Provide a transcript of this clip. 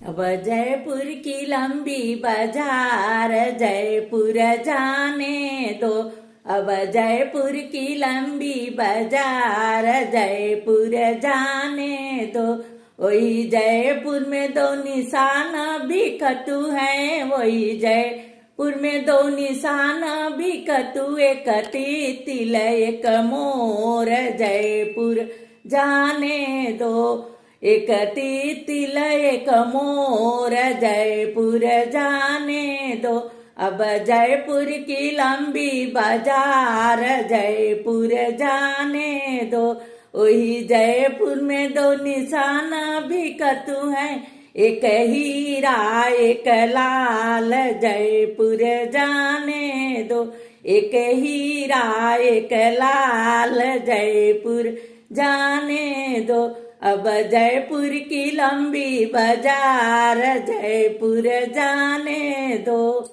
अब जयपुर की लंबी बाजार जयपुर जाने दो। अब जयपुर की लंबी बाजार जयपुर जाने दो। वही जयपुर में दो निशाना भी कटु है। वही जयपुर में दो निशाना भी कटु। एक तिल एक मोर जयपुर जाने दो। एक तिल एक मोर जयपुर जाने दो। अब जयपुर की लंबी बाजार जयपुर जाने दो। वही जयपुर में दो निशाना भी कटु है। एक हीरा एक लाल जयपुर जाने दो। एक हीरा एक लाल जयपुर जाने दो। अब जयपुर की लंबी बाजार जयपुर जाने दो।